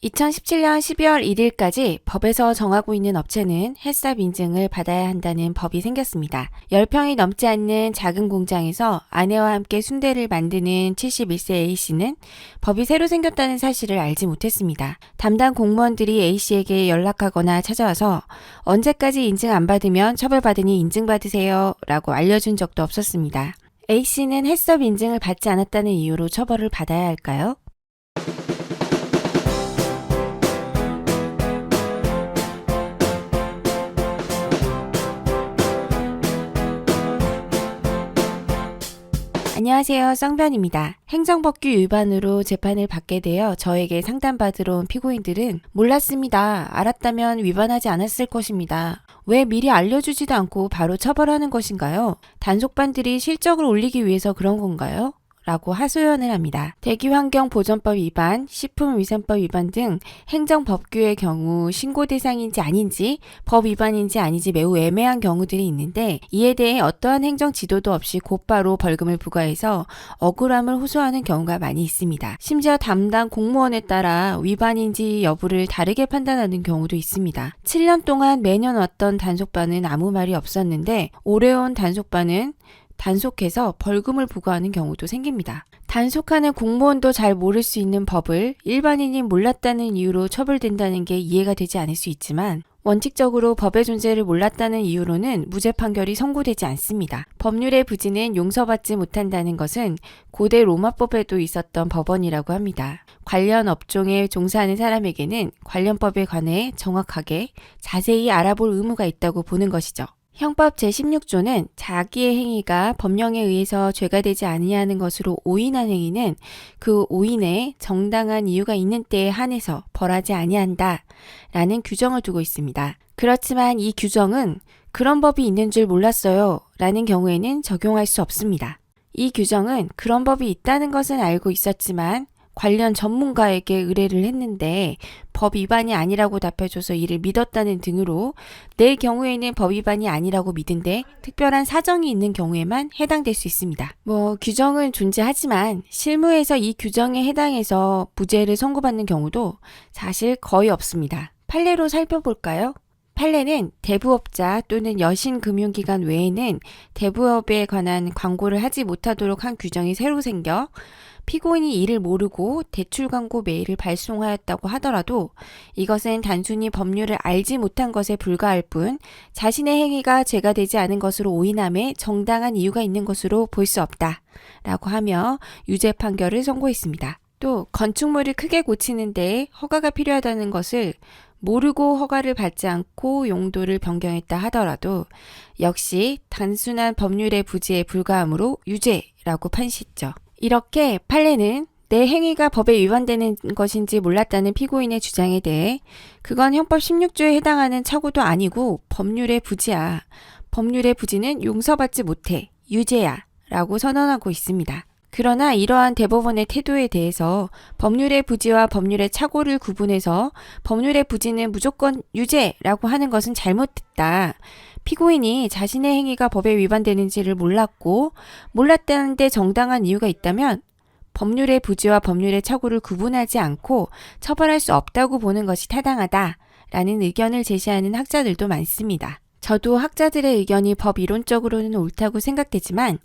2017년 12월 1일까지 법에서 정하고 있는 업체는 햇삽 인증을 받아야 한다는 법이 생겼습니다. 10평이 넘지 않는 작은 공장에서 아내와 함께 순대를 만드는 71세 A씨는 법이 새로 생겼다는 사실을 알지 못했습니다. 담당 공무원들이 A씨에게 연락하거나 찾아와서 언제까지 인증 안 받으면 처벌받으니 인증받으세요 라고 알려준 적도 없었습니다. A씨는 햇삽 인증을 받지 않았다는 이유로 처벌을 받아야 할까요? 안녕하세요. 쌍변입니다. 행정법규 위반으로 재판을 받게 되어 저에게 상담받으러 온 피고인들은 몰랐습니다. 알았다면 위반하지 않았을 것입니다. 왜 미리 알려주지도 않고 바로 처벌하는 것인가요? 단속반들이 실적을 올리기 위해서 그런 건가요? 라고 하소연을 합니다. 대기환경보전법 위반, 식품위생법 위반 등 행정법규의 경우 신고 대상인지 아닌지 법 위반인지 아닌지 매우 애매한 경우들이 있는데 이에 대해 어떠한 행정 지도도 없이 곧바로 벌금을 부과해서 억울함을 호소하는 경우가 많이 있습니다. 심지어 담당 공무원에 따라 위반인지 여부를 다르게 판단하는 경우도 있습니다. 7년 동안 매년 왔던 단속반은 아무 말이 없었는데 올해 온 단속반은 단속해서 벌금을 부과하는 경우도 생깁니다. 단속하는 공무원도 잘 모를 수 있는 법을 일반인이 몰랐다는 이유로 처벌된다는 게 이해가 되지 않을 수 있지만 원칙적으로 법의 존재를 몰랐다는 이유로는 무죄 판결이 선고되지 않습니다. 법률의 부지는 용서받지 못한다는 것은 고대 로마법에도 있었던 법원이라고 합니다. 관련 업종에 종사하는 사람에게는 관련 법에 관해 정확하게 자세히 알아볼 의무가 있다고 보는 것이죠. 형법 제16조는 자기의 행위가 법령에 의해서 죄가 되지 아니하는 것으로 오인한 행위는 그 오인에 정당한 이유가 있는 때에 한해서 벌하지 아니한다 라는 규정을 두고 있습니다. 그렇지만 이 규정은 그런 법이 있는 줄 몰랐어요 라는 경우에는 적용할 수 없습니다. 이 규정은 그런 법이 있다는 것은 알고 있었지만 관련 전문가에게 의뢰를 했는데 법 위반이 아니라고 답해줘서 이를 믿었다는 등으로 내 경우에는 법 위반이 아니라고 믿은데 특별한 사정이 있는 경우에만 해당될 수 있습니다. 규정은 존재하지만 실무에서 이 규정에 해당해서 무죄를 선고받는 경우도 사실 거의 없습니다. 판례로 살펴볼까요? 판례는 대부업자 또는 여신금융기관 외에는 대부업에 관한 광고를 하지 못하도록 한 규정이 새로 생겨 피고인이 이를 모르고 대출 광고 메일을 발송하였다고 하더라도 이것은 단순히 법률을 알지 못한 것에 불과할 뿐 자신의 행위가 죄가 되지 않은 것으로 오인함에 정당한 이유가 있는 것으로 볼 수 없다 라고 하며 유죄 판결을 선고했습니다. 또 건축물을 크게 고치는 데 허가가 필요하다는 것을 모르고 허가를 받지 않고 용도를 변경했다 하더라도 역시 단순한 법률의 부지에 불과하므로 유죄라고 판시했죠. 이렇게 판례는 내 행위가 법에 위반되는 것인지 몰랐다는 피고인의 주장에 대해 그건 형법 16조에 해당하는 착오도 아니고 법률의 부지야. 법률의 부지는 용서받지 못해. 유죄야. 라고 선언하고 있습니다. 그러나 이러한 대법원의 태도에 대해서 법률의 부지와 법률의 착오를 구분해서 법률의 부지는 무조건 유죄라고 하는 것은 잘못됐다. 피고인이 자신의 행위가 법에 위반되는지를 몰랐다는데 정당한 이유가 있다면 법률의 부지와 법률의 착오를 구분하지 않고 처벌할 수 없다고 보는 것이 타당하다라는 의견을 제시하는 학자들도 많습니다. 저도 학자들의 의견이 법 이론적으로는 옳다고 생각되지만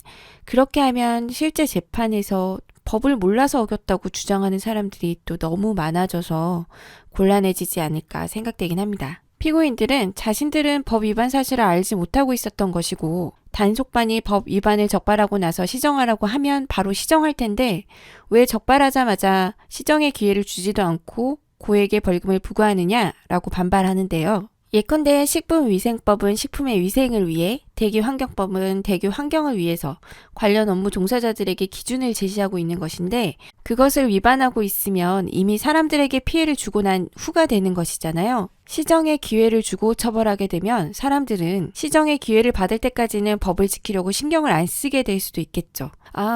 그렇게 하면 실제 재판에서 법을 몰라서 어겼다고 주장하는 사람들이 또 너무 많아져서 곤란해지지 않을까 생각되긴 합니다. 피고인들은 자신들은 법 위반 사실을 알지 못하고 있었던 것이고 단속반이 법 위반을 적발하고 나서 시정하라고 하면 바로 시정할 텐데 왜 적발하자마자 시정의 기회를 주지도 않고 고액의 벌금을 부과하느냐라고 반발하는데요. 예컨대 식품위생법은 식품의 위생을 위해, 대기환경법은 대기 환경을 위해서 관련 업무 종사자들에게 기준을 제시하고 있는 것인데 그것을 위반하고 있으면 이미 사람들에게 피해를 주고 난 후가 되는 것이잖아요. 시정의 기회를 주고 처벌하게 되면 사람들은 시정의 기회를 받을 때까지는 법을 지키려고 신경을 안 쓰게 될 수도 있겠죠.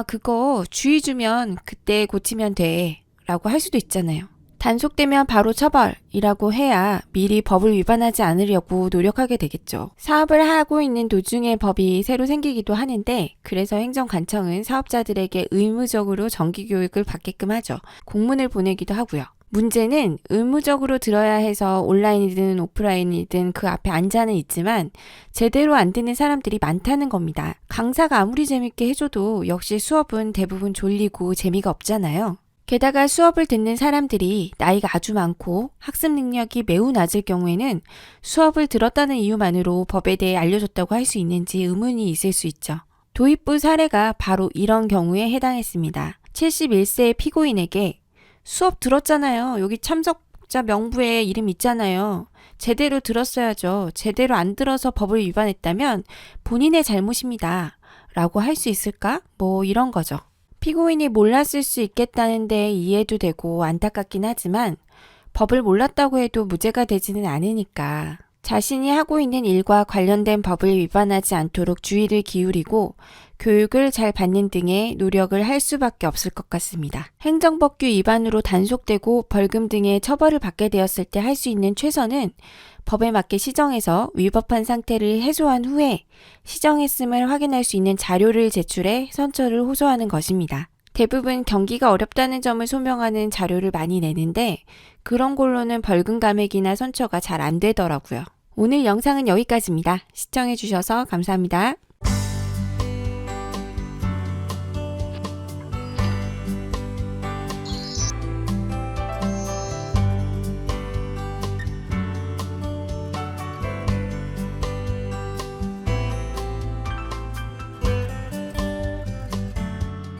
그거 주의 주면 그때 고치면 돼 라고 할 수도 있잖아요. 단속되면 바로 처벌이라고 해야 미리 법을 위반하지 않으려고 노력하게 되겠죠. 사업을 하고 있는 도중에 법이 새로 생기기도 하는데 그래서 행정관청은 사업자들에게 의무적으로 정기교육을 받게끔 하죠. 공문을 보내기도 하고요. 문제는 의무적으로 들어야 해서 온라인이든 오프라인이든 그 앞에 앉아는 있지만 제대로 안 듣는 사람들이 많다는 겁니다. 강사가 아무리 재밌게 해줘도 역시 수업은 대부분 졸리고 재미가 없잖아요. 게다가 수업을 듣는 사람들이 나이가 아주 많고 학습 능력이 매우 낮을 경우에는 수업을 들었다는 이유만으로 법에 대해 알려줬다고 할 수 있는지 의문이 있을 수 있죠. 도입부 사례가 바로 이런 경우에 해당했습니다. 71세 피고인에게 수업 들었잖아요. 여기 참석자 명부에 이름 있잖아요. 제대로 들었어야죠. 제대로 안 들어서 법을 위반했다면 본인의 잘못입니다. 라고 할 수 있을까? 뭐 이런 거죠. 피고인이 몰랐을 수 있겠다는데 이해도 되고 안타깝긴 하지만 법을 몰랐다고 해도 무죄가 되지는 않으니까 자신이 하고 있는 일과 관련된 법을 위반하지 않도록 주의를 기울이고 교육을 잘 받는 등의 노력을 할 수밖에 없을 것 같습니다. 행정법규 위반으로 단속되고 벌금 등의 처벌을 받게 되었을 때 할 수 있는 최선은 법에 맞게 시정해서 위법한 상태를 해소한 후에 시정했음을 확인할 수 있는 자료를 제출해 선처를 호소하는 것입니다. 대부분 경기가 어렵다는 점을 소명하는 자료를 많이 내는데 그런 걸로는 벌금 감액이나 선처가 잘 안 되더라고요. 오늘 영상은 여기까지입니다. 시청해주셔서 감사합니다.